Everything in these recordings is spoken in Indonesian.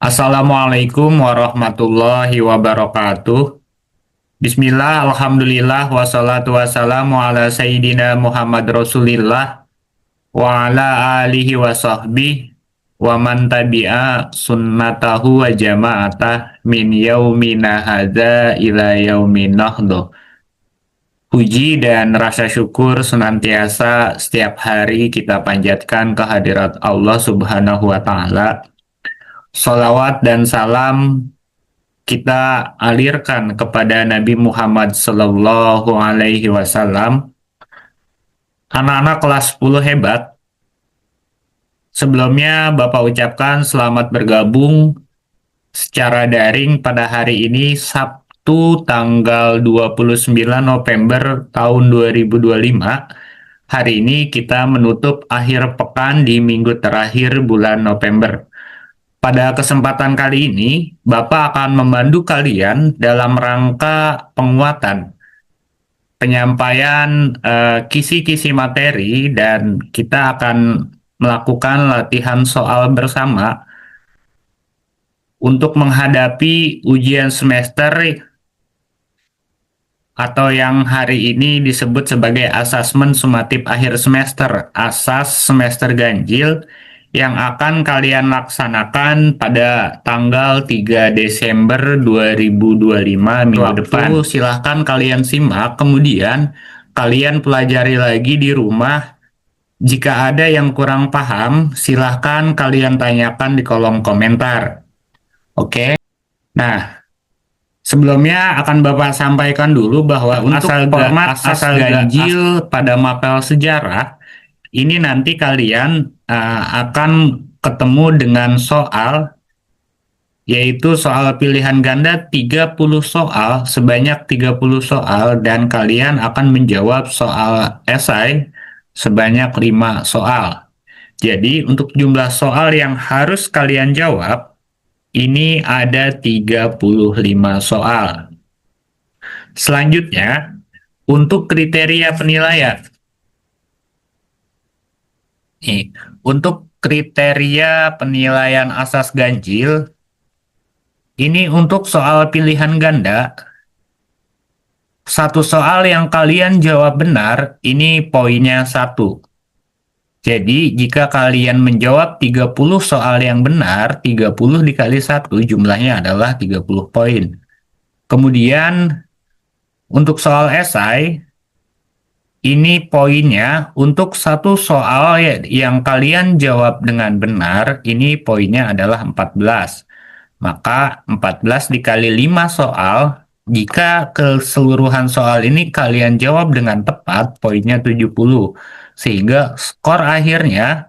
Assalamualaikum warahmatullahi wabarakatuh. Bismillah, alhamdulillah, wassalatu wassalamu ala sayyidina Muhammad Rasulillah wa ala alihi wa sahbihi wa man tabi'a sunnatahu wa jama'atah min yaumina hadza ila yaumin nahdo. Puji dan rasa syukur senantiasa setiap hari kita panjatkan kehadirat Allah Subhanahu wa Ta'ala. Salawat dan salam kita alirkan kepada Nabi Muhammad Sallallahu Alaihi Wasallam. Anak-anak kelas 10 hebat. Sebelumnya Bapak ucapkan selamat bergabung secara daring pada hari ini Sabtu tanggal 29 November tahun 2025. Hari ini kita menutup akhir pekan di minggu terakhir bulan November. Pada kesempatan kali ini, Bapak akan membantu kalian dalam rangka penguatan, penyampaian kisi-kisi materi, dan kita akan melakukan latihan soal bersama untuk menghadapi ujian semester atau yang hari ini disebut sebagai asesmen sumatif akhir semester, asas semester ganjil, yang akan kalian laksanakan pada tanggal 3 Desember 2025 minggu depan. Silahkan kalian simak, kemudian kalian pelajari lagi di rumah. Jika ada yang kurang paham, silahkan kalian tanyakan di kolom komentar. Oke? Nah, sebelumnya akan Bapak sampaikan dulu bahwa untuk format asal ganjil pada mapel sejarah, ini nanti kalian akan ketemu dengan soal, yaitu soal pilihan ganda 30 soal, sebanyak 30 soal, dan kalian akan menjawab soal esai sebanyak 5 soal. Jadi untuk jumlah soal yang harus kalian jawab, ini ada 35 soal. Selanjutnya, untuk kriteria penilaian. Nih, untuk kriteria penilaian asas ganjil, ini untuk soal pilihan ganda, satu soal yang kalian jawab benar, ini poinnya 1. Jadi, jika kalian menjawab 30 soal yang benar, 30 dikali 1, jumlahnya adalah 30 poin. Kemudian, untuk soal esai, ini poinnya untuk satu soal yang kalian jawab dengan benar, ini poinnya adalah 14. Maka 14 dikali 5 soal, jika keseluruhan soal ini kalian jawab dengan tepat, poinnya 70. Sehingga skor akhirnya,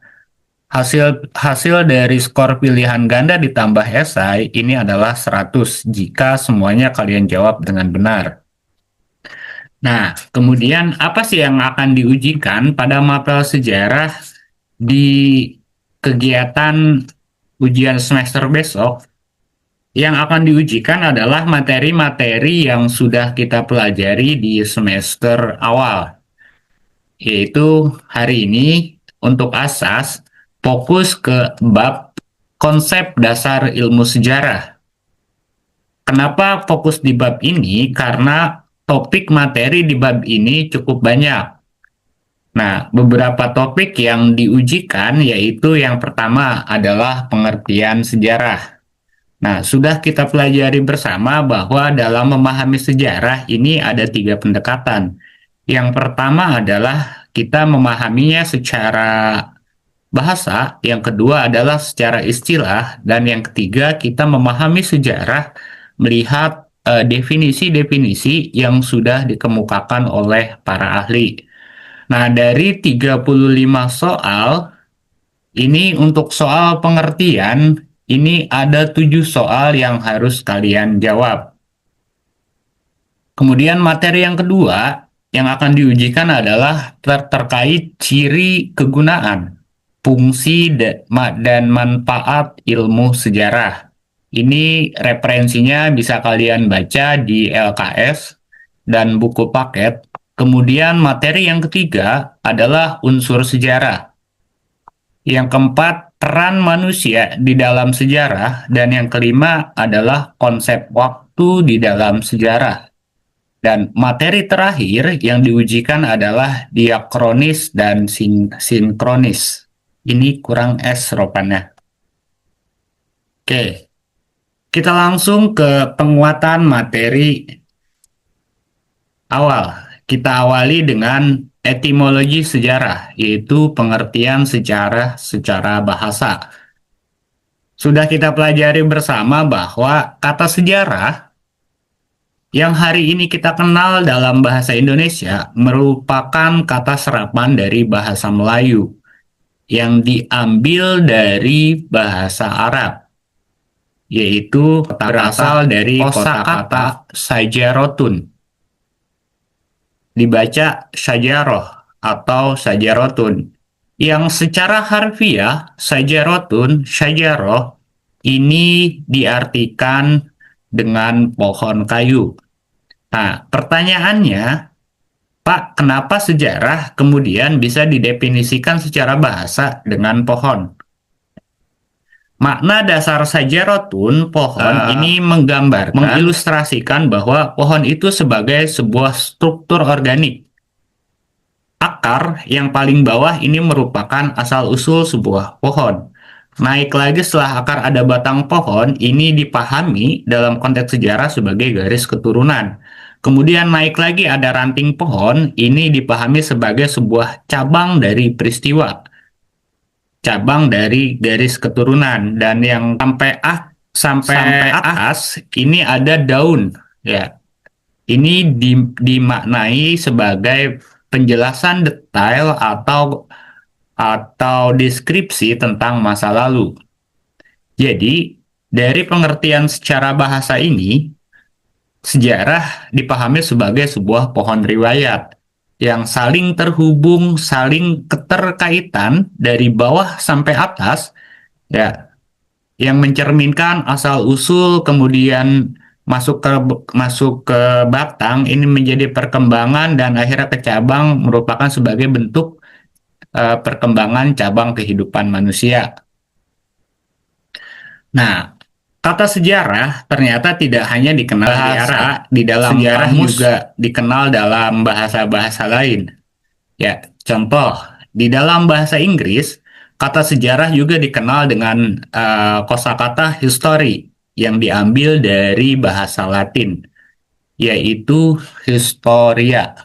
hasil dari skor pilihan ganda ditambah esai, ini adalah 100 jika semuanya kalian jawab dengan benar. Nah, kemudian apa sih yang akan diujikan pada mapel sejarah di kegiatan ujian semester besok? Yang akan diujikan adalah materi-materi yang sudah kita pelajari di semester awal. Yaitu hari ini untuk asas fokus ke bab konsep dasar ilmu sejarah. Kenapa fokus di bab ini? Karena topik materi di bab ini cukup banyak. Nah, beberapa topik yang diujikan yaitu yang pertama adalah pengertian sejarah. Nah, sudah kita pelajari bersama bahwa dalam memahami sejarah ini ada 3 pendekatan. Yang pertama adalah kita memahaminya secara bahasa, yang kedua adalah secara istilah, dan yang ketiga kita memahami sejarah melihat definisi-definisi yang sudah dikemukakan oleh para ahli. Nah, dari 35 soal, ini untuk soal pengertian, ini ada 7 soal yang harus kalian jawab. Kemudian materi yang kedua yang akan diujikan adalah terkait ciri kegunaan, fungsi, dan manfaat ilmu sejarah. Ini referensinya bisa kalian baca di LKS dan buku paket. Kemudian materi yang ketiga adalah unsur sejarah. Yang keempat peran manusia di dalam sejarah, dan yang kelima adalah konsep waktu di dalam sejarah. Dan materi terakhir yang diujikan adalah diakronis dan sinkronis. Ini kurang S ropannya. Oke, kita langsung ke penguatan materi awal. Kita awali dengan etimologi sejarah, yaitu pengertian sejarah secara bahasa. Sudah kita pelajari bersama bahwa kata sejarah yang hari ini kita kenal dalam bahasa Indonesia merupakan kata serapan dari bahasa Melayu yang diambil dari bahasa Arab, yaitu berasal dari kosakata sajarotun. Dibaca sajaroh atau sajarotun. Yang secara harfiah, sajarotun, sajaroh, ini diartikan dengan pohon kayu. Nah, pertanyaannya, Pak, kenapa sejarah kemudian bisa didefinisikan secara bahasa dengan pohon? Makna dasar sajarotun, pohon, ini menggambarkan, mengilustrasikan bahwa pohon itu sebagai sebuah struktur organik. Akar yang paling bawah ini merupakan asal-usul sebuah pohon. Naik lagi setelah akar ada batang pohon, ini dipahami dalam konteks sejarah sebagai garis keturunan. Kemudian naik lagi ada ranting pohon, ini dipahami sebagai sebuah cabang dari peristiwa. Cabang dari garis keturunan. Dan yang sampai atas, ini ada daun. Ya, ini dimaknai sebagai penjelasan detail atau deskripsi tentang masa lalu. Jadi, dari pengertian secara bahasa ini, sejarah dipahami sebagai sebuah pohon riwayat yang saling terhubung, saling keterkaitan dari bawah sampai atas, ya, yang mencerminkan asal-usul, kemudian masuk ke batang, ini menjadi perkembangan dan akhirnya ke cabang, merupakan sebagai bentuk perkembangan cabang kehidupan manusia. Nah, kata sejarah ternyata tidak hanya dikenal di dalam sejarah kamus, juga dikenal dalam bahasa-bahasa lain. Ya, contoh, di dalam bahasa Inggris, kata sejarah juga dikenal dengan kosakata history yang diambil dari bahasa Latin, yaitu historia.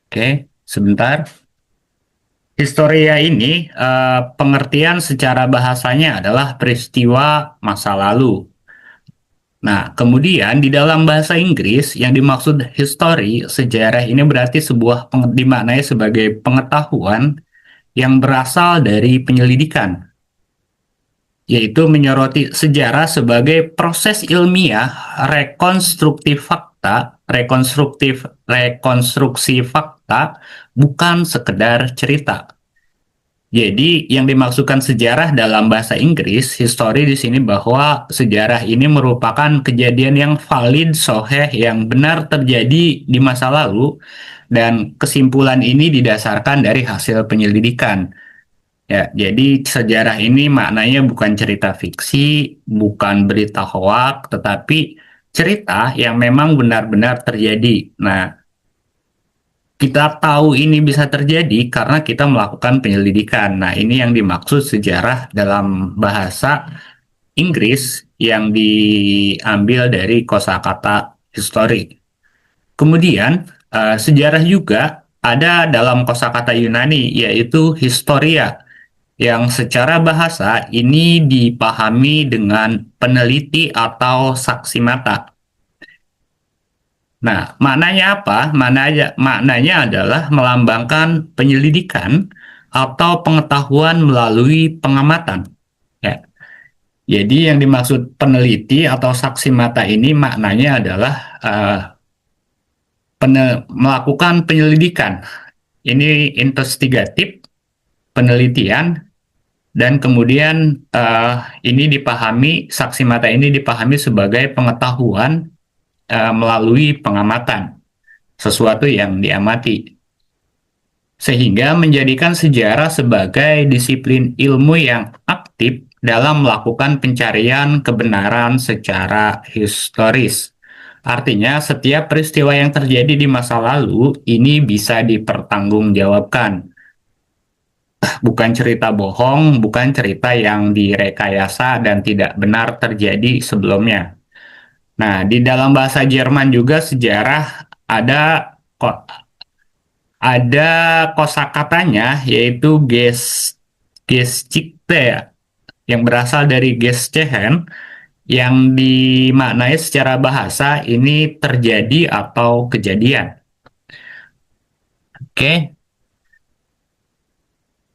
Oke, sebentar. Historia ini pengertian secara bahasanya adalah peristiwa masa lalu. Nah, kemudian di dalam bahasa Inggris yang dimaksud history, sejarah ini berarti dimaknai sebagai pengetahuan yang berasal dari penyelidikan, yaitu menyoroti sejarah sebagai proses ilmiah rekonstruksi fakta, bukan sekedar cerita. Jadi, yang dimaksudkan sejarah dalam bahasa Inggris, history di sini bahwa sejarah ini merupakan kejadian yang valid, sahih, yang benar terjadi di masa lalu, dan kesimpulan ini didasarkan dari hasil penyelidikan. Ya, jadi sejarah ini maknanya bukan cerita fiksi, bukan berita hoak, tetapi cerita yang memang benar-benar terjadi. Nah, kita tahu ini bisa terjadi karena kita melakukan penyelidikan. Nah, ini yang dimaksud sejarah dalam bahasa Inggris yang diambil dari kosakata history. Kemudian, sejarah juga ada dalam kosakata Yunani, yaitu historia, yang secara bahasa ini dipahami dengan peneliti atau saksi mata. Nah, maknanya apa? Maknanya adalah melambangkan penyelidikan atau pengetahuan melalui pengamatan. Ya. Jadi yang dimaksud peneliti atau saksi mata ini maknanya adalah melakukan penyelidikan. Ini investigatif, penelitian, dan kemudian ini dipahami, saksi mata ini dipahami sebagai pengetahuan melalui pengamatan. sesuatu yang diamati. Sehingga menjadikan sejarah sebagai disiplin ilmu yang aktif dalam melakukan pencarian kebenaran secara historis. Artinya, setiap peristiwa yang terjadi di masa lalu ini bisa dipertanggungjawabkan. Bukan cerita bohong, bukan cerita yang direkayasa dan tidak benar terjadi sebelumnya. Nah, di dalam bahasa Jerman juga sejarah kok ada kosakatanya yaitu Geschichte ya, yang berasal dari Geschehen yang dimaknai secara bahasa ini terjadi atau kejadian. Oke,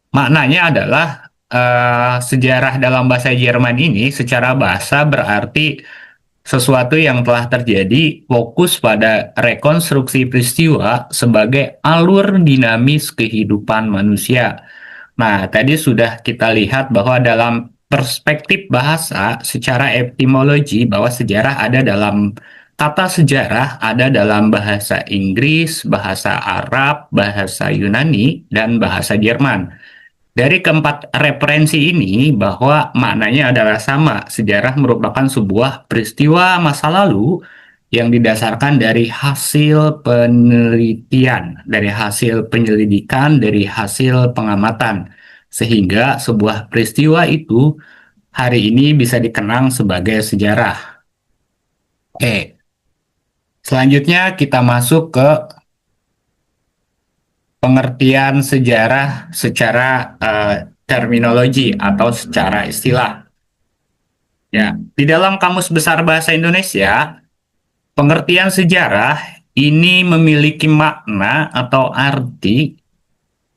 maknanya adalah sejarah dalam bahasa Jerman ini secara bahasa berarti sesuatu yang telah terjadi fokus pada rekonstruksi peristiwa sebagai alur dinamis kehidupan manusia. Nah, tadi sudah kita lihat bahwa dalam perspektif bahasa secara etimologi bahwa sejarah ada dalam kata sejarah ada dalam bahasa Inggris, bahasa Arab, bahasa Yunani, dan bahasa Jerman. Dari keempat referensi ini bahwa maknanya adalah sama. Sejarah merupakan sebuah peristiwa masa lalu yang didasarkan dari hasil penelitian, dari hasil penyelidikan, dari hasil pengamatan. Sehingga sebuah peristiwa itu hari ini bisa dikenang sebagai sejarah. Oke, selanjutnya kita masuk ke pengertian sejarah secara terminologi atau secara istilah. Ya, di dalam Kamus Besar Bahasa Indonesia, pengertian sejarah ini memiliki makna atau arti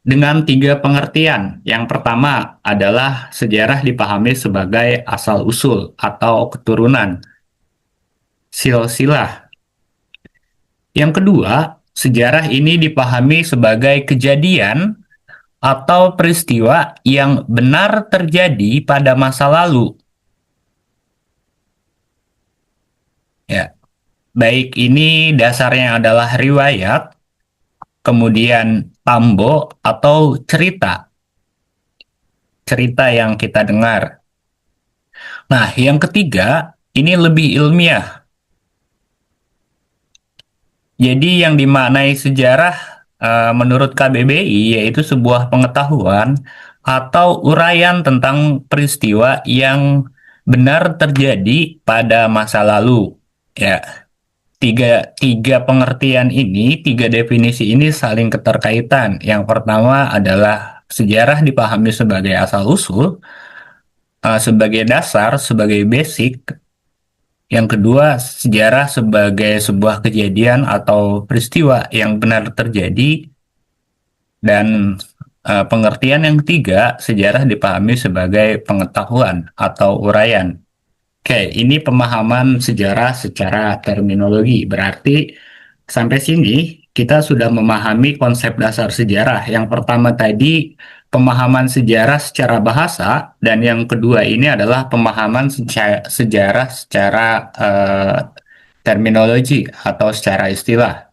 dengan tiga pengertian. Yang pertama adalah sejarah dipahami sebagai asal-usul atau keturunan, silsilah. Yang kedua, sejarah ini dipahami sebagai kejadian atau peristiwa yang benar terjadi pada masa lalu. Ya, baik ini dasarnya adalah riwayat, kemudian tambo atau cerita, cerita yang kita dengar. Nah, yang ketiga, ini lebih ilmiah. Jadi yang dimaknai sejarah menurut KBBI yaitu sebuah pengetahuan atau uraian tentang peristiwa yang benar terjadi pada masa lalu. Ya, tiga pengertian ini, tiga definisi ini saling keterkaitan. Yang pertama adalah sejarah dipahami sebagai asal-usul, sebagai dasar, sebagai basic. Yang kedua, sejarah sebagai sebuah kejadian atau peristiwa yang benar terjadi. Dan pengertian yang ketiga, sejarah dipahami sebagai pengetahuan atau uraian. Oke, ini pemahaman sejarah secara terminologi. Berarti sampai sini kita sudah memahami konsep dasar sejarah. Yang pertama tadi pemahaman sejarah secara bahasa dan yang kedua ini adalah pemahaman sejarah secara terminologi atau secara istilah.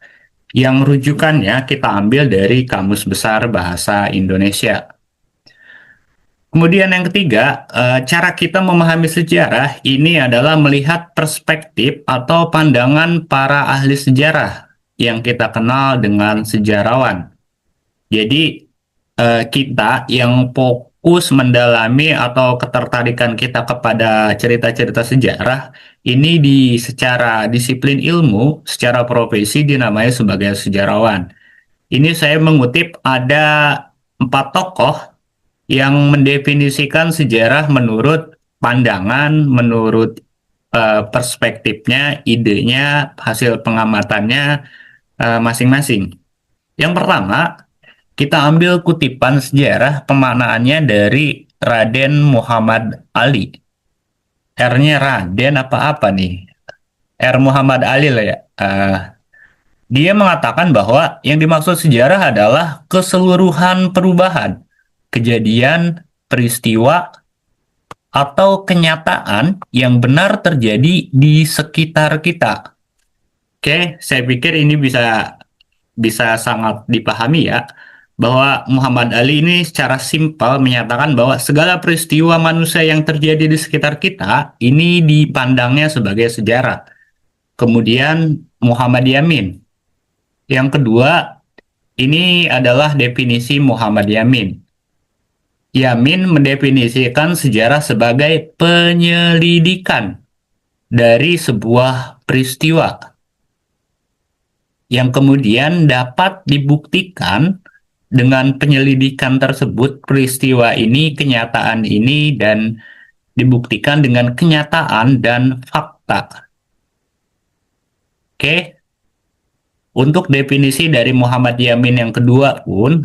Yang rujukannya kita ambil dari Kamus Besar Bahasa Indonesia. Kemudian yang ketiga, cara kita memahami sejarah ini adalah melihat perspektif atau pandangan para ahli sejarah yang kita kenal dengan sejarawan. Jadi kita yang fokus mendalami atau ketertarikan kita kepada cerita-cerita sejarah ini secara disiplin ilmu, secara profesi dinamai sebagai sejarawan. Ini saya mengutip ada 4 tokoh yang mendefinisikan sejarah menurut pandangan, menurut perspektifnya, idenya, hasil pengamatannya masing-masing. Yang pertama, kita ambil kutipan sejarah pemaknaannya dari Raden Muhammad Ali. R-nya Raden apa-apa nih? R Muhammad Ali lah ya. Dia mengatakan bahwa yang dimaksud sejarah adalah keseluruhan perubahan, kejadian, peristiwa, atau kenyataan yang benar terjadi di sekitar kita. Oke, saya pikir ini bisa bisa sangat dipahami ya, bahwa Muhammad Ali ini secara simpel menyatakan bahwa segala peristiwa manusia yang terjadi di sekitar kita ini dipandangnya sebagai sejarah. Kemudian Muhammad Yamin. Yang kedua, ini adalah definisi Muhammad Yamin. Yamin mendefinisikan sejarah sebagai penyelidikan dari sebuah peristiwa yang kemudian dapat dibuktikan dengan penyelidikan tersebut, peristiwa ini, kenyataan ini, dan dibuktikan dengan kenyataan dan fakta. Oke, untuk definisi dari Muhammad Yamin yang kedua pun,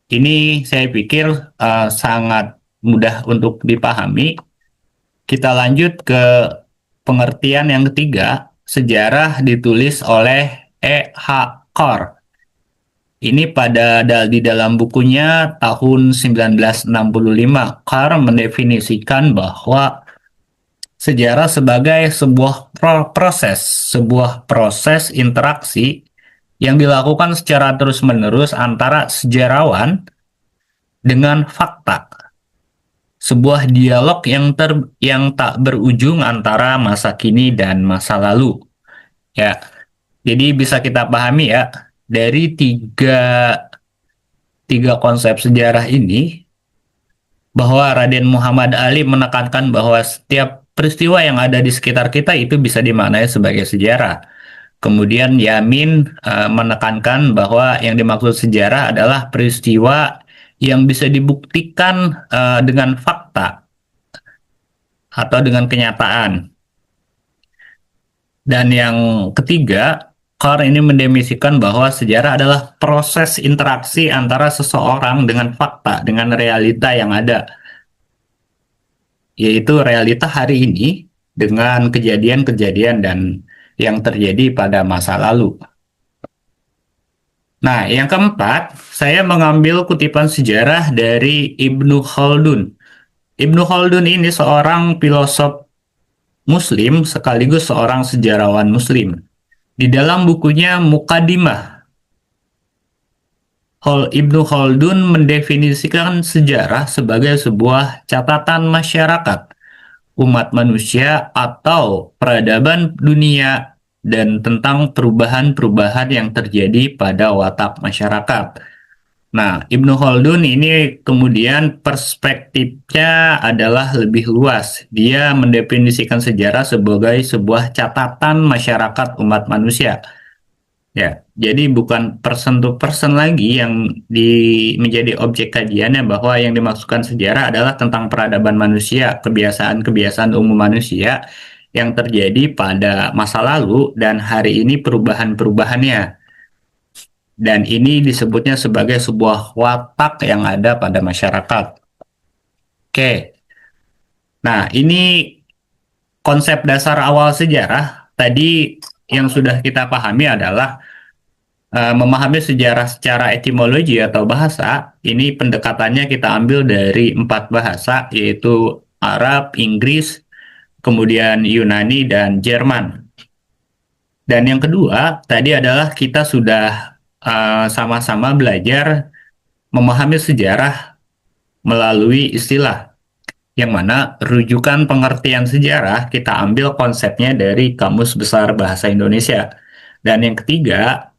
ini saya pikir sangat mudah untuk dipahami. Kita lanjut ke pengertian yang ketiga, sejarah ditulis oleh E.H. Carr. Ini di dalam bukunya tahun 1965, Carr mendefinisikan bahwa sejarah sebagai sebuah proses interaksi yang dilakukan secara terus-menerus antara sejarawan dengan fakta. Sebuah dialog yang tak berujung antara masa kini dan masa lalu. Ya, jadi bisa kita pahami ya, dari tiga konsep sejarah ini, bahwa Raden Muhammad Ali menekankan bahwa setiap peristiwa yang ada di sekitar kita itu bisa dimaknai sebagai sejarah. Kemudian Yamin menekankan bahwa yang dimaksud sejarah adalah peristiwa yang bisa dibuktikan dengan fakta atau dengan kenyataan. Dan yang ketiga, Carr ini mendefinisikan bahwa sejarah adalah proses interaksi antara seseorang dengan fakta, dengan realita yang ada, yaitu realita hari ini dengan kejadian-kejadian dan yang terjadi pada masa lalu. Nah, yang keempat, saya mengambil kutipan sejarah dari Ibnu Khaldun. Ibnu Khaldun ini seorang filosof Muslim sekaligus seorang sejarawan Muslim. Di dalam bukunya Muqaddimah, Ibnu Khaldun mendefinisikan sejarah sebagai sebuah catatan masyarakat, umat manusia, atau peradaban dunia, dan tentang perubahan-perubahan yang terjadi pada watak masyarakat. Nah, Ibnu Khaldun ini kemudian perspektifnya adalah lebih luas. Dia mendefinisikan sejarah sebagai sebuah catatan masyarakat umat manusia. Ya, jadi bukan person to person lagi yang menjadi objek kajiannya, bahwa yang dimaksudkan sejarah adalah tentang peradaban manusia, kebiasaan-kebiasaan umum manusia yang terjadi pada masa lalu dan hari ini perubahan-perubahannya. Dan ini disebutnya sebagai sebuah watak yang ada pada masyarakat. Oke, nah ini konsep dasar awal sejarah. Tadi yang sudah kita pahami adalah memahami sejarah secara etimologi atau bahasa. Ini pendekatannya kita ambil dari 4 bahasa, yaitu Arab, Inggris, kemudian Yunani, dan Jerman. Dan yang kedua, tadi adalah kita sudah sama-sama belajar memahami sejarah melalui istilah, yang mana rujukan pengertian sejarah kita ambil konsepnya dari Kamus Besar Bahasa Indonesia. Dan yang ketiga,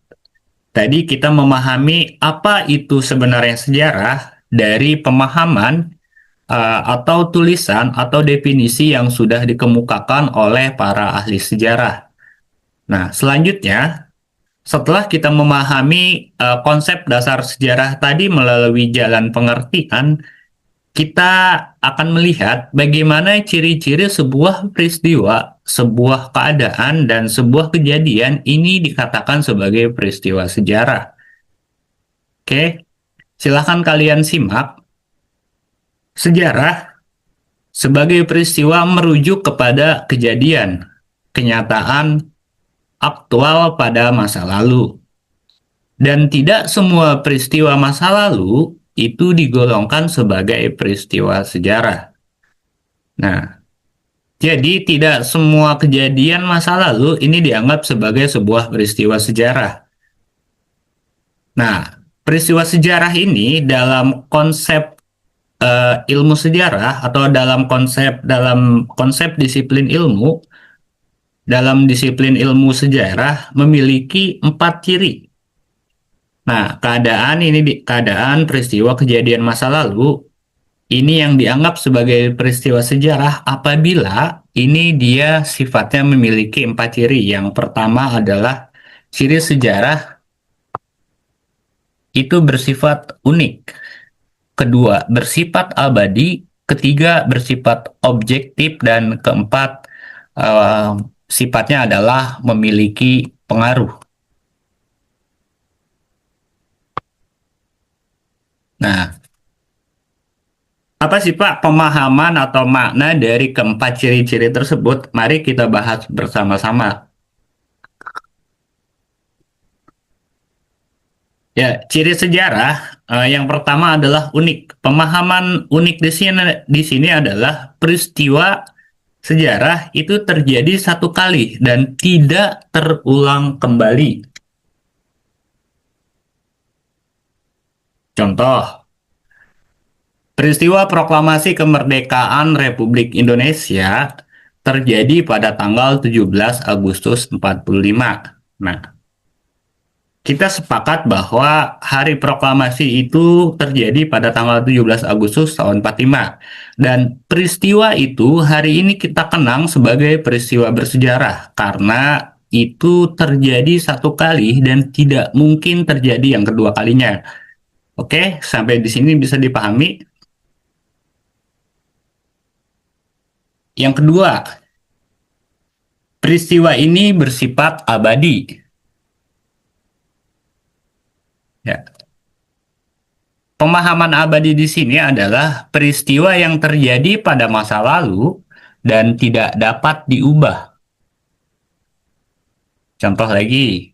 tadi kita memahami apa itu sebenarnya sejarah dari pemahaman atau tulisan atau definisi yang sudah dikemukakan oleh para ahli sejarah. Nah, selanjutnya, setelah kita memahami konsep dasar sejarah tadi melalui jalan pengertian, kita akan melihat bagaimana ciri-ciri sebuah peristiwa, sebuah keadaan, dan sebuah kejadian ini dikatakan sebagai peristiwa sejarah. Oke, silahkan kalian simak. Sejarah sebagai peristiwa merujuk kepada kejadian, kenyataan, aktual pada masa lalu. Dan tidak semua peristiwa masa lalu itu digolongkan sebagai peristiwa sejarah. Nah, jadi tidak semua kejadian masa lalu ini dianggap sebagai sebuah peristiwa sejarah. Nah, peristiwa sejarah ini dalam konsep ilmu sejarah atau dalam konsep disiplin ilmu, dalam disiplin ilmu sejarah memiliki 4 ciri. Nah, keadaan peristiwa kejadian masa lalu ini yang dianggap sebagai peristiwa sejarah apabila ini dia sifatnya memiliki 4 ciri. Yang pertama adalah ciri sejarah itu bersifat unik. Kedua, bersifat abadi. Ketiga, bersifat objektif. Dan keempat, eh, sifatnya adalah memiliki pengaruh. Nah, apa sih Pak pemahaman atau makna dari keempat ciri-ciri tersebut? Mari kita bahas bersama-sama. Ya, ciri sejarah yang pertama adalah unik. Pemahaman unik di sini adalah peristiwa sejarah itu terjadi satu kali dan tidak terulang kembali. Contoh, peristiwa proklamasi kemerdekaan Republik Indonesia terjadi pada tanggal 17 Agustus 45. Nah, kita sepakat bahwa hari proklamasi itu terjadi pada tanggal 17 Agustus tahun 45. Dan peristiwa itu hari ini kita kenang sebagai peristiwa bersejarah karena itu terjadi satu kali dan tidak mungkin terjadi yang kedua kalinya. Oke, sampai di sini bisa dipahami. Yang kedua, peristiwa ini bersifat abadi. Ya, pemahaman abadi di sini adalah peristiwa yang terjadi pada masa lalu dan tidak dapat diubah. Contoh lagi,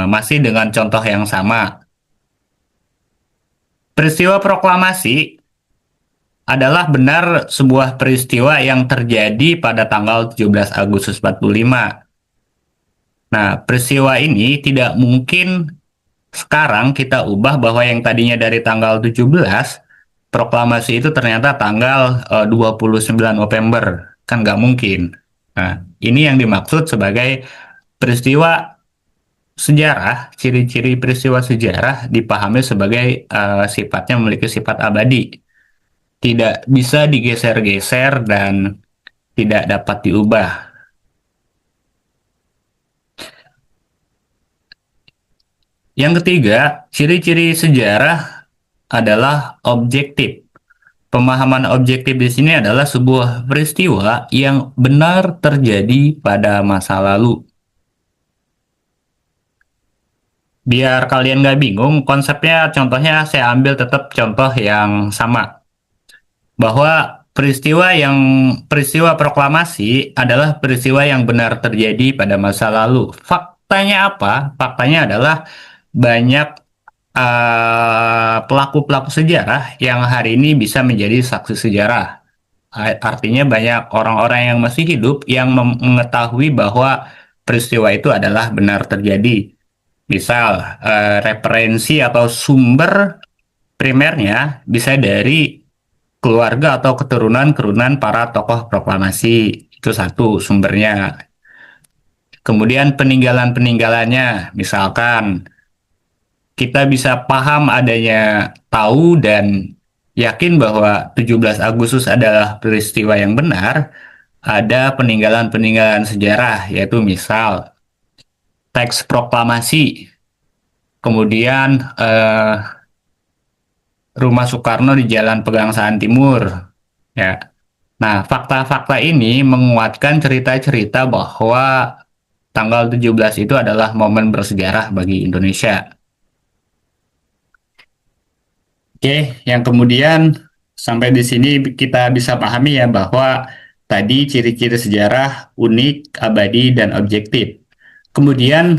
masih dengan contoh yang sama. Peristiwa proklamasi adalah benar sebuah peristiwa yang terjadi pada tanggal 17 Agustus 45. Nah, peristiwa ini tidak mungkin sekarang kita ubah bahwa yang tadinya dari tanggal 17, proklamasi itu ternyata tanggal 29 November. Kan nggak mungkin. Nah, ini yang dimaksud sebagai peristiwa sejarah, ciri-ciri peristiwa sejarah dipahami sebagai sifatnya memiliki sifat abadi. Tidak bisa digeser-geser dan tidak dapat diubah. Yang ketiga, ciri-ciri sejarah adalah objektif. Pemahaman objektif di sini adalah sebuah peristiwa yang benar terjadi pada masa lalu. Biar kalian nggak bingung, konsepnya contohnya saya ambil tetap contoh yang sama. Bahwa peristiwa proklamasi adalah peristiwa yang benar terjadi pada masa lalu. Faktanya apa? Faktanya adalah banyak pelaku-pelaku sejarah yang hari ini bisa menjadi saksi sejarah. Artinya banyak orang-orang yang masih hidup yang mengetahui bahwa peristiwa itu adalah benar terjadi. Misal, referensi atau sumber primernya bisa dari keluarga atau keturunan-keturunan para tokoh proklamasi. Itu satu sumbernya. Kemudian peninggalan-peninggalannya, misalkan kita bisa paham adanya tahu dan yakin bahwa 17 Agustus adalah peristiwa yang benar, ada peninggalan-peninggalan sejarah, yaitu misal teks proklamasi, kemudian rumah Soekarno di Jalan Pegangsaan Timur. Ya. Nah, fakta-fakta ini menguatkan cerita-cerita bahwa tanggal 17 itu adalah momen bersejarah bagi Indonesia. Oke, yang kemudian sampai di sini kita bisa pahami ya bahwa tadi ciri-ciri sejarah unik, abadi, dan objektif. Kemudian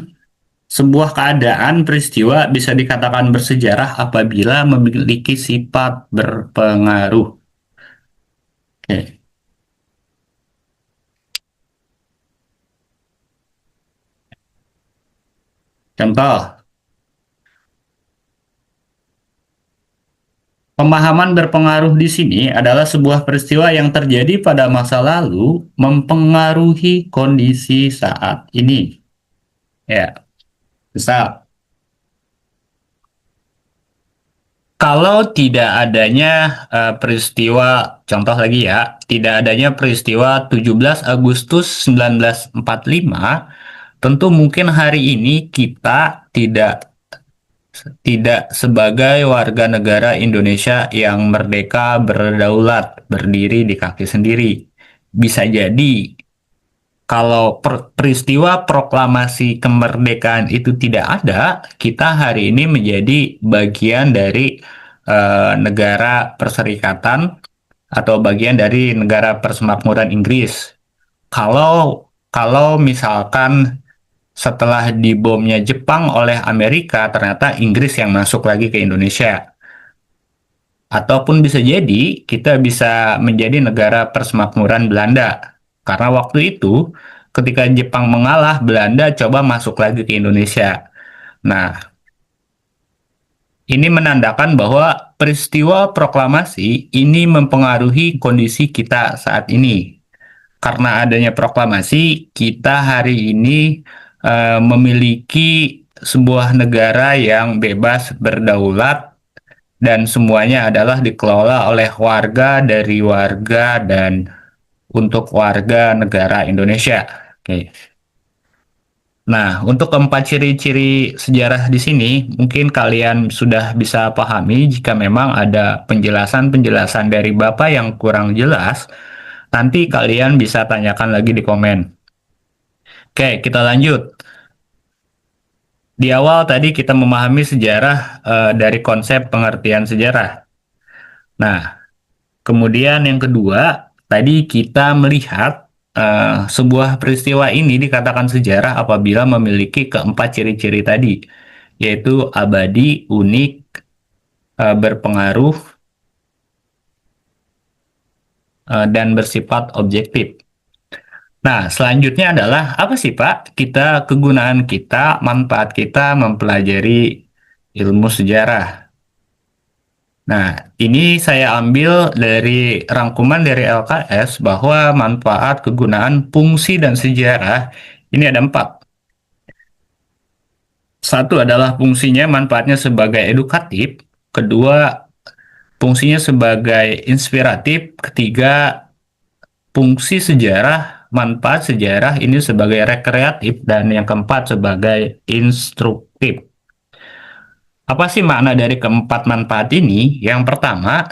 sebuah keadaan peristiwa bisa dikatakan bersejarah apabila memiliki sifat berpengaruh. Oke, contoh, Pemahaman berpengaruh di sini adalah sebuah peristiwa yang terjadi pada masa lalu mempengaruhi kondisi saat ini. Ya, misal, kalau tidak adanya peristiwa, contoh lagi ya, tidak adanya peristiwa 17 Agustus 1945, tentu mungkin hari ini kita tidak sebagai warga negara Indonesia yang merdeka, berdaulat, berdiri di kaki sendiri. Bisa jadi kalau peristiwa proklamasi kemerdekaan itu tidak ada, kita hari ini menjadi bagian dari negara perserikatan atau bagian dari negara persemakmuran Inggris. Kalau misalkan setelah dibomnya Jepang oleh Amerika, ternyata Inggris yang masuk lagi ke Indonesia. Ataupun bisa jadi kita bisa menjadi negara persemakmuran Belanda. Karena waktu itu, ketika Jepang mengalah, Belanda coba masuk lagi ke Indonesia. Nah, ini menandakan bahwa peristiwa proklamasi ini mempengaruhi kondisi kita saat ini. Karena adanya proklamasi, kita hari ini memiliki sebuah negara yang bebas berdaulat dan semuanya adalah dikelola oleh warga dari warga dan untuk warga negara Indonesia. Oke. Nah, untuk keempat ciri-ciri sejarah di sini, mungkin kalian sudah bisa pahami jika memang ada penjelasan-penjelasan dari Bapak yang kurang jelas, nanti kalian bisa tanyakan lagi di komen. Oke, kita lanjut. Di awal tadi kita memahami sejarah dari konsep pengertian sejarah. Nah, kemudian yang kedua, tadi kita melihat sebuah peristiwa ini dikatakan sejarah apabila memiliki keempat ciri-ciri tadi, yaitu abadi, unik, berpengaruh, dan bersifat objektif. Nah, selanjutnya adalah apa sih Pak? Kegunaan kita, manfaat kita mempelajari ilmu sejarah. Nah, ini saya ambil dari rangkuman dari LKS bahwa manfaat, kegunaan, fungsi, dan sejarah ini ada 4. Satu adalah fungsinya, manfaatnya sebagai edukatif. Kedua, fungsinya sebagai inspiratif. Ketiga, fungsi sejarah, manfaat sejarah ini sebagai rekreatif. Dan yang keempat sebagai instruktif. Apa sih makna dari keempat manfaat ini? Yang pertama,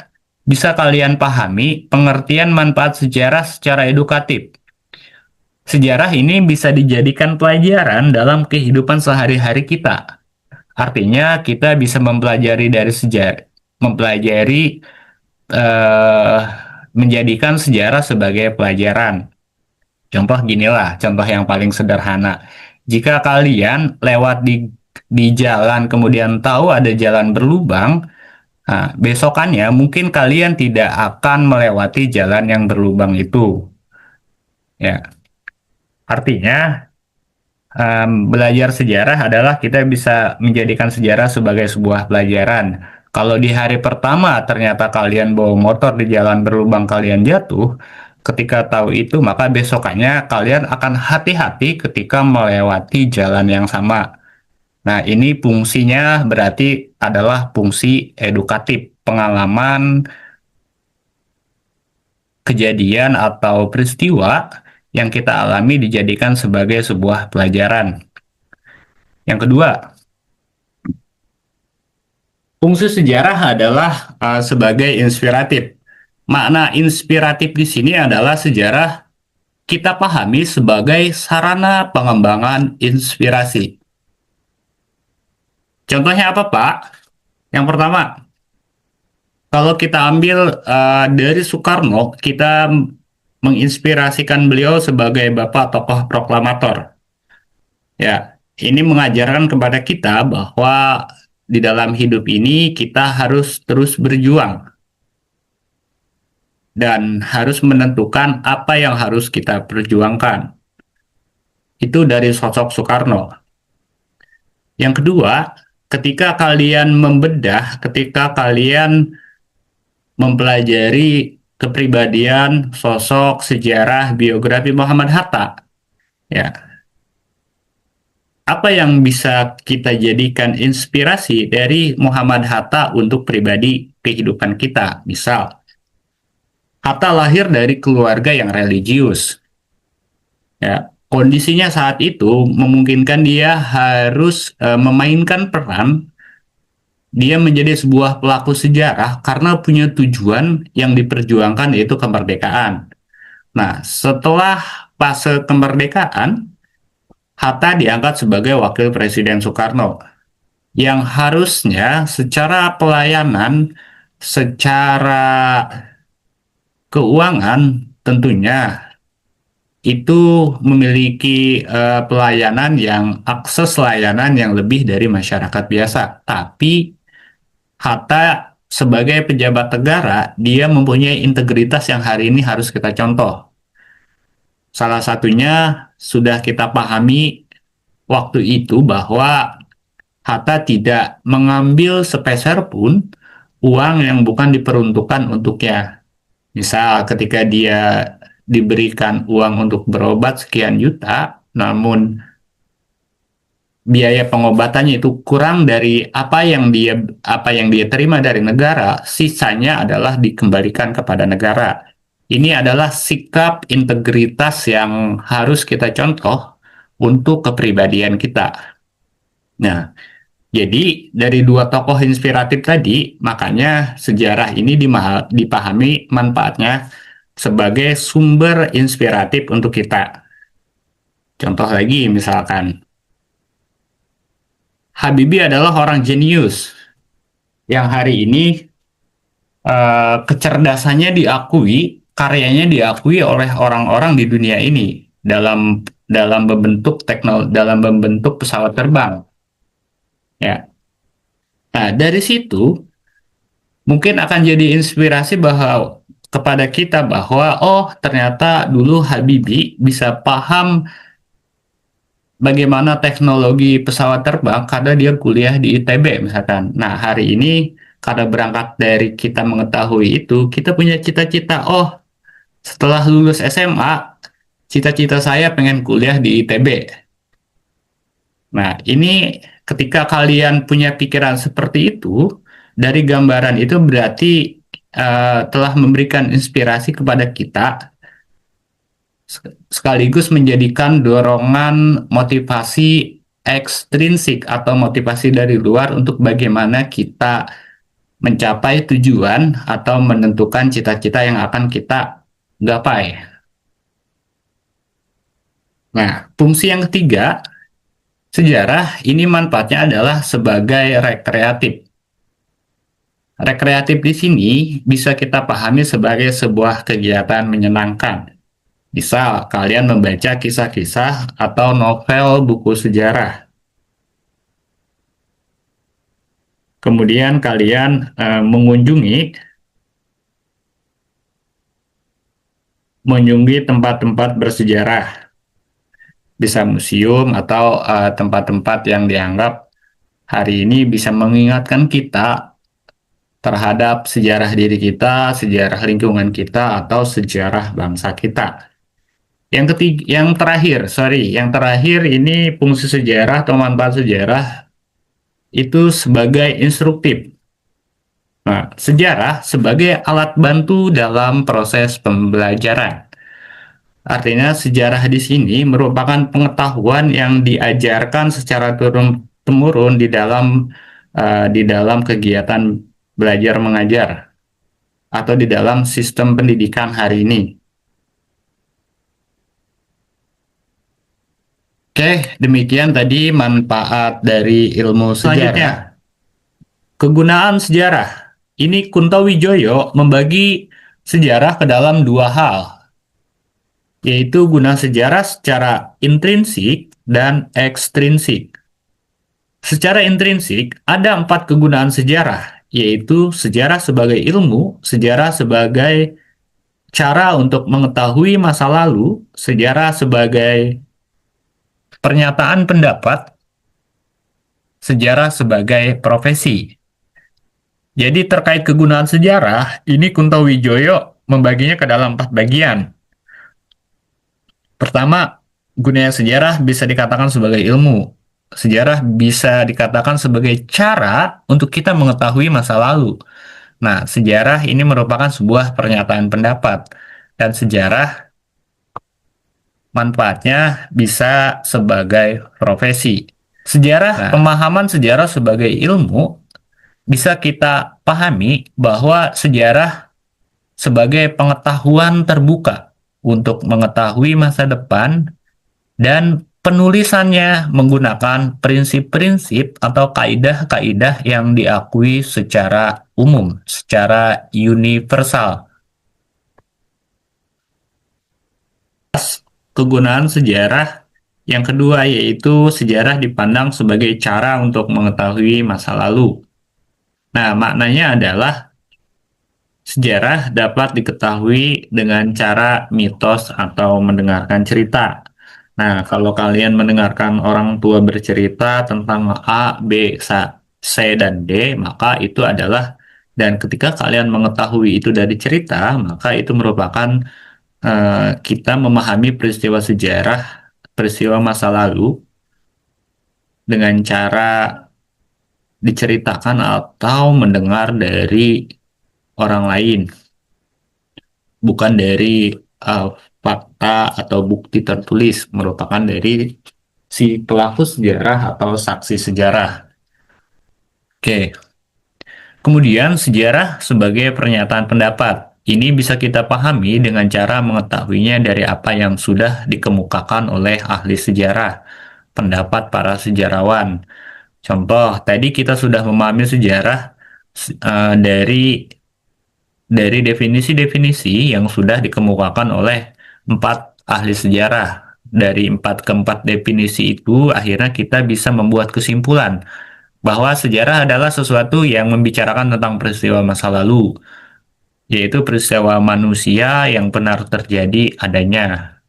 bisa kalian pahami pengertian manfaat sejarah secara edukatif. Sejarah ini bisa dijadikan pelajaran dalam kehidupan sehari-hari kita. Artinya kita bisa mempelajari dari sejarah, mempelajari eh, menjadikan sejarah sebagai pelajaran. Contoh ginilah, contoh yang paling sederhana. Jika kalian lewat di jalan kemudian tahu ada jalan berlubang, nah, besokannya mungkin kalian tidak akan melewati jalan yang berlubang itu. Ya, artinya belajar sejarah adalah kita bisa menjadikan sejarah sebagai sebuah pelajaran. Kalau di hari pertama ternyata kalian bawa motor di jalan berlubang kalian jatuh, ketika tahu itu maka besokannya kalian akan hati-hati ketika melewati jalan yang sama. Nah, ini fungsinya berarti adalah fungsi edukatif, pengalaman, kejadian atau peristiwa yang kita alami dijadikan sebagai sebuah pelajaran. Yang kedua, fungsi sejarah adalah sebagai inspiratif. Makna inspiratif di sini adalah sejarah kita pahami sebagai sarana pengembangan inspirasi. Contohnya apa, Pak? Yang pertama, kalau kita ambil dari Soekarno, kita menginspirasikan beliau sebagai bapak tokoh proklamator. Ya, ini mengajarkan kepada kita bahwa di dalam hidup ini kita harus terus berjuang dan harus menentukan apa yang harus kita perjuangkan. Itu dari sosok Soekarno. Yang kedua, ketika kalian membedah, ketika kalian mempelajari kepribadian, sosok, sejarah, biografi Muhammad Hatta. Ya, apa yang bisa kita jadikan inspirasi dari Muhammad Hatta untuk pribadi kehidupan kita? Misal, Hatta lahir dari keluarga yang religius. Ya, kondisinya saat itu memungkinkan dia harus memainkan peran. Dia menjadi sebuah pelaku sejarah karena punya tujuan yang diperjuangkan, yaitu kemerdekaan. Nah, setelah fase kemerdekaan, Hatta diangkat sebagai wakil Presiden Soekarno yang harusnya secara pelayanan, secara keuangan tentunya itu memiliki pelayanan yang akses layanan yang lebih dari masyarakat biasa. Tapi Hatta sebagai pejabat negara, dia mempunyai integritas yang hari ini harus kita contoh. Salah satunya sudah kita pahami waktu itu bahwa Hatta tidak mengambil sepeser pun uang yang bukan diperuntukkan untuknya. Misal ketika dia diberikan uang untuk berobat sekian juta, namun biaya pengobatannya itu kurang dari apa yang dia terima dari negara, sisanya adalah dikembalikan kepada negara. Ini adalah sikap integritas yang harus kita contoh untuk kepribadian kita. Nah, jadi dari dua tokoh inspiratif tadi, makanya sejarah ini dipahami manfaatnya sebagai sumber inspiratif untuk kita. Contoh lagi misalkan, Habibie adalah orang jenius yang hari ini kecerdasannya diakui, karyanya diakui oleh orang-orang di dunia ini dalam membentuk dalam membentuk pesawat terbang. Ya. Nah, dari situ mungkin akan jadi inspirasi bahwa kepada kita bahwa oh ternyata dulu Habibie bisa paham bagaimana teknologi pesawat terbang karena dia kuliah di ITB misalkan. Nah, hari ini karena berangkat dari kita mengetahui itu, kita punya cita-cita, oh setelah lulus SMA, cita-cita saya pengen kuliah di ITB. Nah, ini ketika kalian punya pikiran seperti itu, dari gambaran itu berarti telah memberikan inspirasi kepada kita, sekaligus menjadikan dorongan motivasi ekstrinsik atau motivasi dari luar untuk bagaimana kita mencapai tujuan atau menentukan cita-cita yang akan kita gapai. Nah, fungsi yang ketiga, sejarah ini manfaatnya adalah sebagai rekreatif. Rekreatif di sini bisa kita pahami sebagai sebuah kegiatan menyenangkan. Misal, kalian membaca kisah-kisah atau novel buku sejarah. Kemudian kalian mengunjungi tempat-tempat bersejarah. Bisa museum atau tempat-tempat yang dianggap hari ini bisa mengingatkan kita terhadap sejarah diri kita, sejarah lingkungan kita, atau sejarah bangsa kita. Yang terakhir ini fungsi sejarah atau manfaat sejarah itu sebagai instruktif. Nah, sejarah sebagai alat bantu dalam proses pembelajaran. Artinya sejarah di sini merupakan pengetahuan yang diajarkan secara turun-temurun di dalam kegiatan belajar mengajar atau di dalam sistem pendidikan hari ini. Oke, demikian tadi manfaat dari ilmu sejarah. Selanjutnya, kegunaan sejarah. Ini Kunto Wijoyo membagi sejarah ke dalam dua hal, yaitu guna sejarah secara intrinsik dan ekstrinsik. Secara intrinsik, ada 4 kegunaan sejarah, yaitu sejarah sebagai ilmu, sejarah sebagai cara untuk mengetahui masa lalu, sejarah sebagai pernyataan pendapat, sejarah sebagai profesi. Jadi terkait kegunaan sejarah, ini Kuntowijoyo membaginya ke dalam 4 bagian. Pertama, gunanya sejarah bisa dikatakan sebagai ilmu. Sejarah bisa dikatakan sebagai cara untuk kita mengetahui masa lalu. Nah, sejarah ini merupakan sebuah pernyataan pendapat, dan sejarah manfaatnya bisa sebagai profesi. Sejarah, pemahaman sejarah sebagai ilmu bisa kita pahami bahwa sejarah sebagai pengetahuan terbuka untuk mengetahui masa depan, dan penulisannya menggunakan prinsip-prinsip atau kaidah-kaidah yang diakui secara umum, secara universal. Kegunaan sejarah yang kedua yaitu sejarah dipandang sebagai cara untuk mengetahui masa lalu. Nah, maknanya adalah sejarah dapat diketahui dengan cara mitos atau mendengarkan cerita. Nah, kalau kalian mendengarkan orang tua bercerita tentang A, B, C, dan D, maka itu adalah, dan ketika kalian mengetahui itu dari cerita, maka itu merupakan kita memahami peristiwa sejarah, peristiwa masa lalu dengan cara diceritakan atau mendengar dari orang lain, bukan dari fakta atau bukti tertulis, merupakan dari si pelaku sejarah atau saksi sejarah. Oke. Kemudian sejarah sebagai pernyataan pendapat. Ini bisa kita pahami dengan cara mengetahuinya dari apa yang sudah dikemukakan oleh ahli sejarah, pendapat para sejarawan. Contoh, tadi kita sudah memahami sejarah dari definisi-definisi yang sudah dikemukakan oleh 4 ahli sejarah. Dari 4 ke 4 definisi itu, akhirnya kita bisa membuat kesimpulan bahwa sejarah adalah sesuatu yang membicarakan tentang peristiwa masa lalu, yaitu peristiwa manusia yang benar terjadi adanya.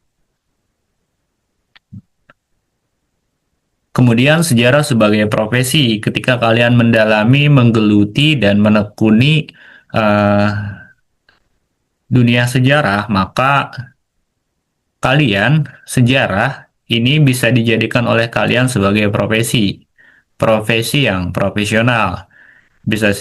Kemudian sejarah sebagai profesi, ketika kalian mendalami, menggeluti, dan menekuni eh, dunia sejarah, maka kalian sejarah ini bisa dijadikan oleh kalian sebagai profesi, profesi yang profesional. Bisa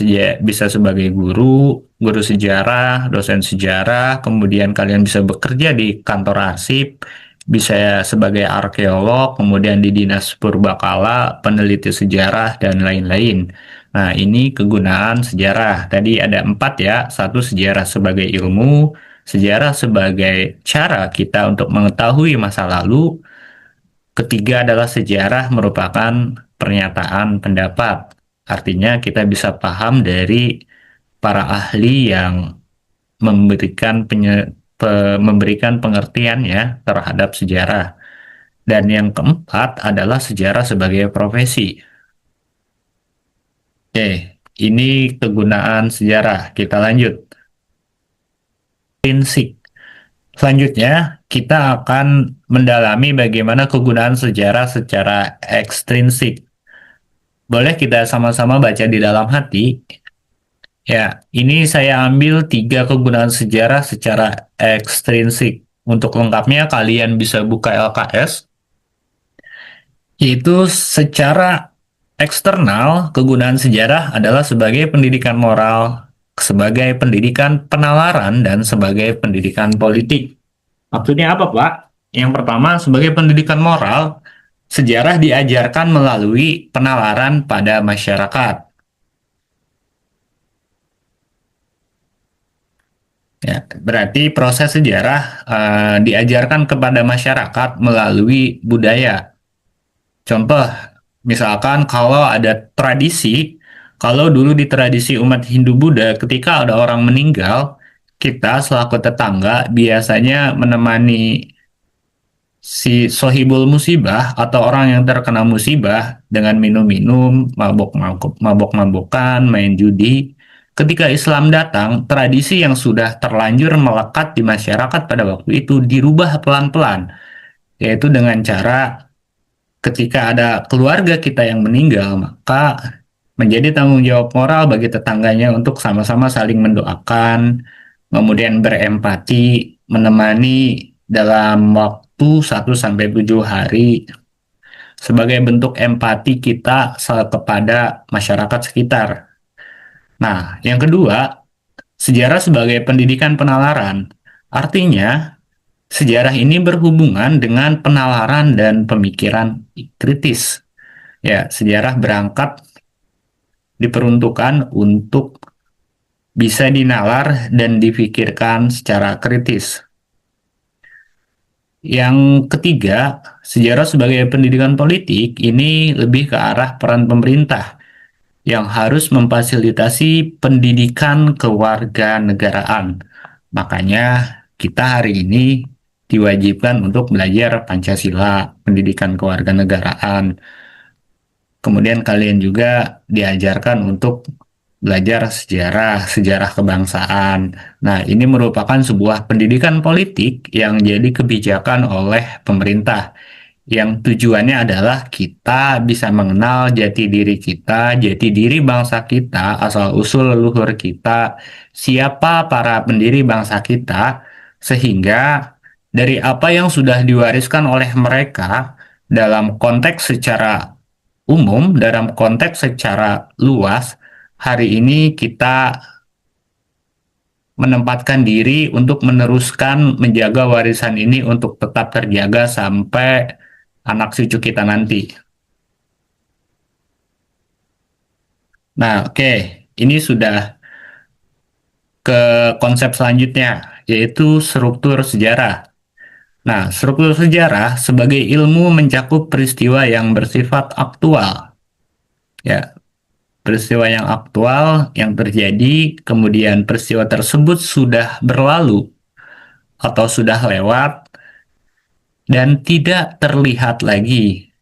sebagai guru sejarah, dosen sejarah, kemudian kalian bisa bekerja di kantor arsip, bisa sebagai arkeolog, kemudian di dinas purbakala, peneliti sejarah, dan lain-lain. Nah, ini kegunaan sejarah. Tadi ada 4 ya. Satu, sejarah sebagai ilmu, sejarah sebagai cara kita untuk mengetahui masa lalu. Ketiga adalah sejarah merupakan pernyataan pendapat. Artinya kita bisa paham dari para ahli yang memberikan pengertiannya terhadap sejarah. Dan yang keempat adalah sejarah sebagai profesi. Oke, ini kegunaan sejarah. Kita lanjut. Prinsip. Selanjutnya, kita akan mendalami bagaimana kegunaan sejarah secara ekstrinsik. Boleh kita sama-sama baca di dalam hati? Ya, ini saya ambil 3 kegunaan sejarah secara ekstrinsik. Untuk lengkapnya, kalian bisa buka LKS, yaitu secara eksternal, kegunaan sejarah adalah sebagai pendidikan moral, sebagai pendidikan penalaran, dan sebagai pendidikan politik. Maksudnya apa, Pak? Yang pertama, sebagai pendidikan moral, sejarah diajarkan melalui penalaran pada masyarakat. Ya, berarti proses sejarah diajarkan kepada masyarakat melalui budaya. Contoh, misalkan kalau ada tradisi, kalau dulu di tradisi umat Hindu-Buddha, ketika ada orang meninggal, kita selaku tetangga biasanya menemani si sohibul musibah atau orang yang terkena musibah dengan minum-minum, mabok-mabokan, main judi. Ketika Islam datang, tradisi yang sudah terlanjur melekat di masyarakat pada waktu itu dirubah pelan-pelan, yaitu dengan cara ketika ada keluarga kita yang meninggal, maka menjadi tanggung jawab moral bagi tetangganya untuk sama-sama saling mendoakan, kemudian berempati, menemani dalam waktu 1 sampai 7 hari sebagai bentuk empati kita kepada masyarakat sekitar. Nah, yang kedua, sejarah sebagai pendidikan penalaran. Artinya, sejarah ini berhubungan dengan penalaran dan pemikiran kritis. Ya, sejarah berangkat diperuntukkan untuk bisa dinalar dan dipikirkan secara kritis. Yang ketiga, sejarah sebagai pendidikan politik ini lebih ke arah peran pemerintah yang harus memfasilitasi pendidikan kewarganegaraan. Makanya kita hari ini diwajibkan untuk belajar Pancasila, pendidikan kewarganegaraan. Kemudian kalian juga diajarkan untuk belajar sejarah, sejarah kebangsaan. Nah, ini merupakan sebuah pendidikan politik yang jadi kebijakan oleh pemerintah yang tujuannya adalah kita bisa mengenal jati diri kita, jati diri bangsa kita, asal-usul leluhur kita, siapa para pendiri bangsa kita, sehingga dari apa yang sudah diwariskan oleh mereka dalam konteks secara umum, dalam konteks secara luas, hari ini kita menempatkan diri untuk meneruskan menjaga warisan ini untuk tetap terjaga sampai anak cucu kita nanti. Nah, oke, ini sudah ke konsep selanjutnya, yaitu struktur sejarah. Nah, struktur sejarah sebagai ilmu mencakup peristiwa yang bersifat aktual. Ya, peristiwa yang aktual yang terjadi, kemudian peristiwa tersebut sudah berlalu atau sudah lewat dan tidak terlihat lagi.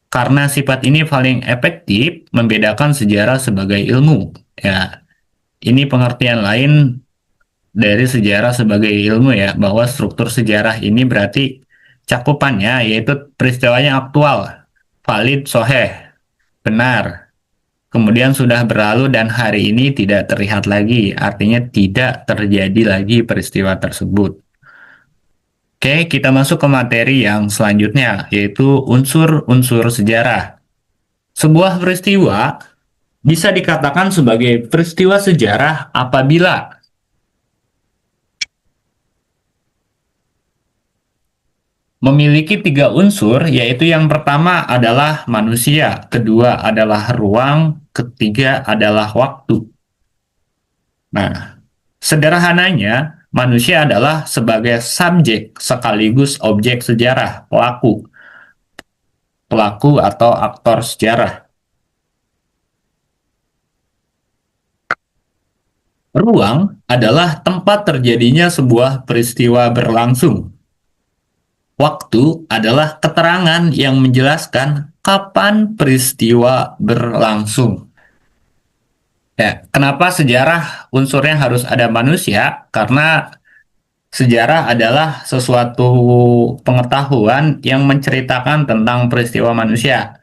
Karena sifat ini paling efektif membedakan sejarah sebagai ilmu. Ya, ini pengertian lain dari sejarah sebagai ilmu ya, bahwa struktur sejarah ini berarti cakupannya yaitu peristiwa yang aktual, valid, soheh, benar. Kemudian sudah berlalu dan hari ini tidak terlihat lagi, artinya tidak terjadi lagi peristiwa tersebut. Oke, kita masuk ke materi yang selanjutnya, yaitu unsur-unsur sejarah. Sebuah peristiwa bisa dikatakan sebagai peristiwa sejarah apabila memiliki 3 unsur, yaitu yang pertama adalah manusia, kedua adalah ruang, ketiga adalah waktu. Nah, sederhananya, manusia adalah sebagai subjek sekaligus objek sejarah, pelaku, pelaku atau aktor sejarah. Ruang adalah tempat terjadinya sebuah peristiwa berlangsung. Waktu adalah keterangan yang menjelaskan kapan peristiwa berlangsung. Ya, kenapa sejarah unsurnya harus ada manusia? Karena sejarah adalah sesuatu pengetahuan yang menceritakan tentang peristiwa manusia.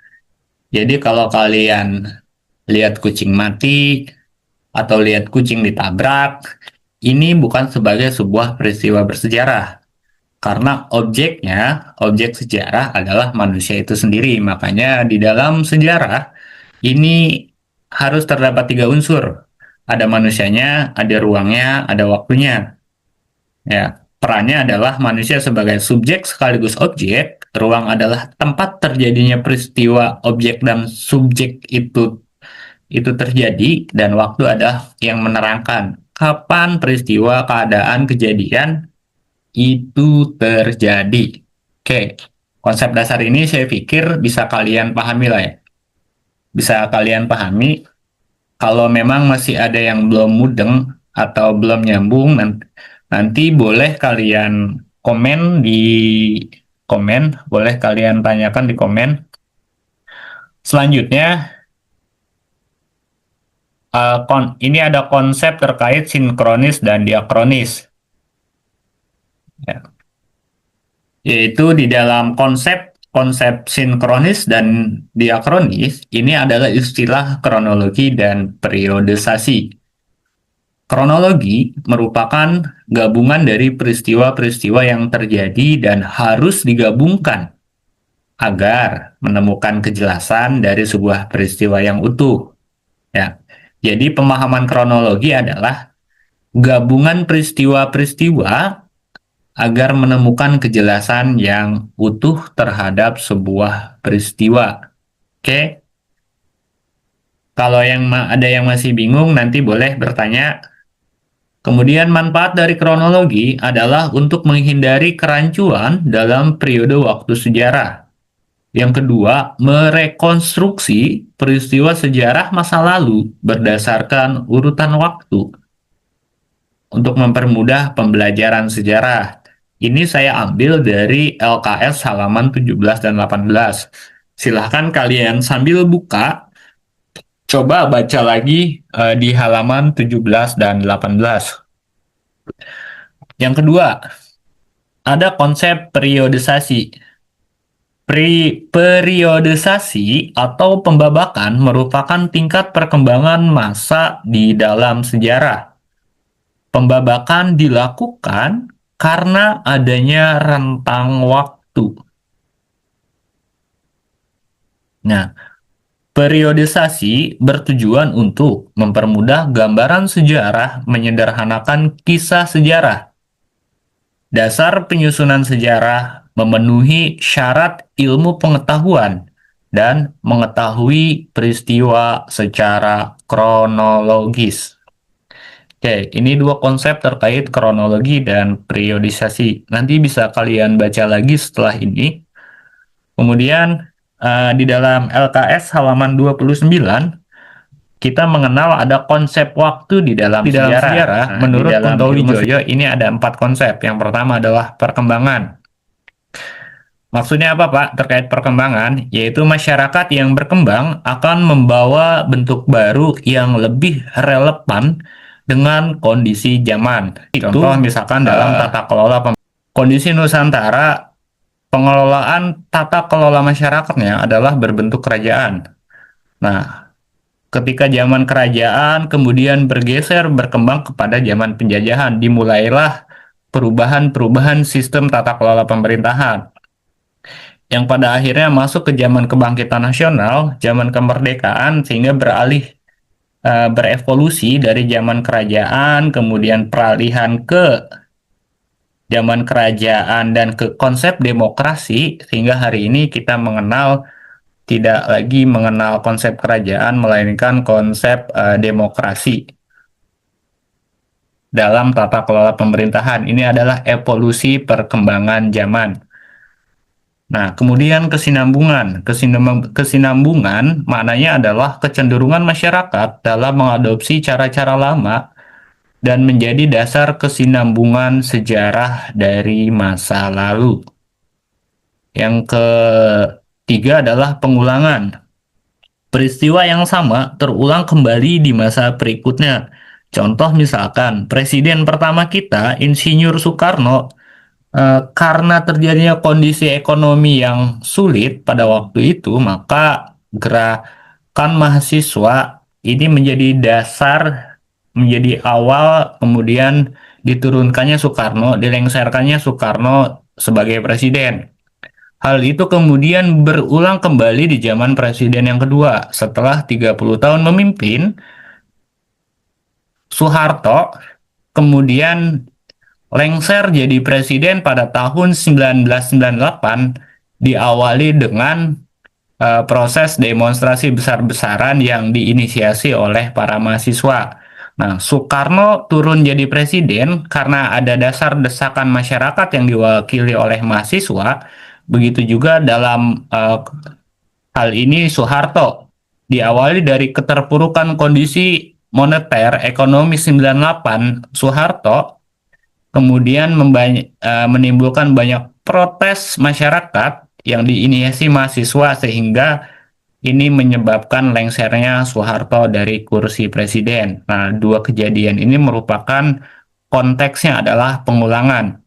Jadi kalau kalian lihat kucing mati atau lihat kucing ditabrak, ini bukan sebagai sebuah peristiwa bersejarah. Karena objeknya, objek sejarah adalah manusia itu sendiri. Makanya di dalam sejarah ini harus terdapat 3 unsur. Ada manusianya, ada ruangnya, ada waktunya. Ya, perannya adalah manusia sebagai subjek sekaligus objek, ruang adalah tempat terjadinya peristiwa objek dan subjek itu terjadi, dan waktu adalah yang menerangkan kapan peristiwa, keadaan, kejadian itu terjadi. Oke, konsep dasar ini saya pikir bisa kalian pahami lah ya. Bisa kalian pahami. Kalau memang masih ada yang belum mudeng atau belum nyambung, nanti boleh kalian komen di komen, boleh kalian tanyakan di komen. Selanjutnya, ini ada konsep terkait sinkronis dan diakronis. Ya. Yaitu di dalam konsep konsep sinkronis dan diakronis ini adalah istilah kronologi dan periodisasi. Kronologi merupakan gabungan dari peristiwa-peristiwa yang terjadi dan harus digabungkan agar menemukan kejelasan dari sebuah peristiwa yang utuh. Ya. Jadi pemahaman kronologi adalah gabungan peristiwa-peristiwa agar menemukan kejelasan yang utuh terhadap sebuah peristiwa. Oke, kalau ada yang masih bingung, nanti boleh bertanya. Kemudian manfaat dari kronologi adalah untuk menghindari kerancuan dalam periode waktu sejarah. Yang kedua, merekonstruksi peristiwa sejarah masa lalu berdasarkan urutan waktu untuk mempermudah pembelajaran sejarah. Ini saya ambil dari LKS halaman 17 dan 18. Silahkan kalian sambil buka, coba baca lagi di halaman 17 dan 18. Yang kedua, ada konsep periodisasi. Periodisasi atau pembabakan merupakan tingkat perkembangan massa di dalam sejarah. Pembabakan dilakukan karena adanya rentang waktu. Nah, periodisasi bertujuan untuk mempermudah gambaran sejarah, menyederhanakan kisah sejarah. Dasar penyusunan sejarah memenuhi syarat ilmu pengetahuan dan mengetahui peristiwa secara kronologis. Oke, ini dua konsep terkait kronologi dan periodisasi. Nanti bisa kalian baca lagi setelah ini. Kemudian di dalam LKS halaman 29, kita mengenal ada konsep waktu di dalam sejarah. Menurut Kunto Wijoyo, ini ada 4 konsep. Yang pertama adalah perkembangan. Maksudnya apa, Pak, terkait perkembangan? Yaitu masyarakat yang berkembang akan membawa bentuk baru yang lebih relevan dengan kondisi zaman. Contoh misalkan dalam tata kelola kondisi Nusantara, pengelolaan tata kelola masyarakatnya adalah berbentuk kerajaan. Nah, ketika zaman kerajaan kemudian bergeser berkembang kepada zaman penjajahan, dimulailah perubahan-perubahan sistem tata kelola pemerintahan yang pada akhirnya masuk ke zaman kebangkitan nasional, zaman kemerdekaan, sehingga berevolusi dari zaman kerajaan, kemudian peralihan ke zaman kerajaan dan ke konsep demokrasi, sehingga hari ini kita tidak lagi mengenal konsep kerajaan, melainkan konsep demokrasi dalam tata kelola pemerintahan. Ini adalah evolusi perkembangan zaman. Nah, kemudian kesinambungan. Kesinambungan maknanya adalah kecenderungan masyarakat dalam mengadopsi cara-cara lama dan menjadi dasar kesinambungan sejarah dari masa lalu. Yang ketiga adalah pengulangan. Peristiwa yang sama terulang kembali di masa berikutnya. Contoh misalkan, Presiden pertama kita, Insinyur Soekarno, karena terjadinya kondisi ekonomi yang sulit pada waktu itu, maka gerakan mahasiswa ini menjadi dasar, menjadi awal, kemudian diturunkannya Soekarno, dilengserkannya Soekarno sebagai presiden. Hal itu kemudian berulang kembali di zaman presiden yang kedua. Setelah 30 tahun memimpin, Soeharto kemudian lengser jadi presiden pada tahun 1998, diawali dengan proses demonstrasi besar-besaran yang diinisiasi oleh para mahasiswa. Nah, Soekarno turun jadi presiden karena ada dasar desakan masyarakat yang diwakili oleh mahasiswa. Begitu juga dalam hal ini Soeharto. Diawali dari keterpurukan kondisi moneter ekonomi 98, Soeharto kemudian menimbulkan banyak protes masyarakat yang diinisiasi mahasiswa, sehingga ini menyebabkan lengsernya Soeharto dari kursi presiden. Nah, dua kejadian ini merupakan konteksnya adalah pengulangan.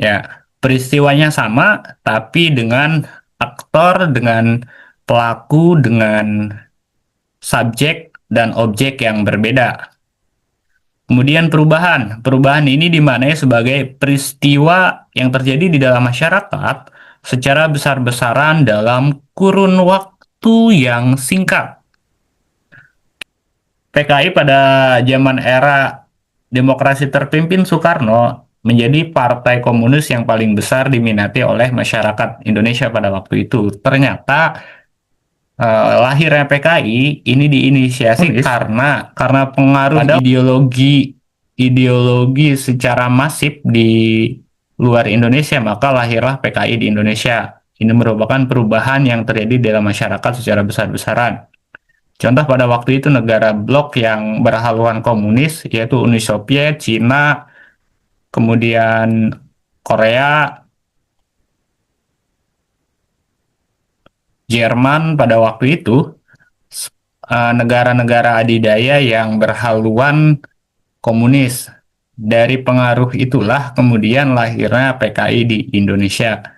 Ya, peristiwanya sama, tapi dengan aktor, dengan pelaku, dengan subjek dan objek yang berbeda. Kemudian perubahan. Perubahan ini dimaknai sebagai peristiwa yang terjadi di dalam masyarakat secara besar-besaran dalam kurun waktu yang singkat. PKI pada zaman era demokrasi terpimpin Soekarno menjadi partai komunis yang paling besar diminati oleh masyarakat Indonesia pada waktu itu. Ternyata lahirnya PKI ini diinisiasi karena pengaruh ideologi secara masif di luar Indonesia, maka lahirlah PKI di Indonesia. Ini merupakan perubahan yang terjadi dalam masyarakat secara besar-besaran. Contoh pada waktu itu negara blok yang berhaluan komunis yaitu Uni Soviet, Cina, kemudian Korea, Jerman pada waktu itu negara-negara adidaya yang berhaluan komunis. Dari pengaruh itulah kemudian lahirnya PKI di Indonesia.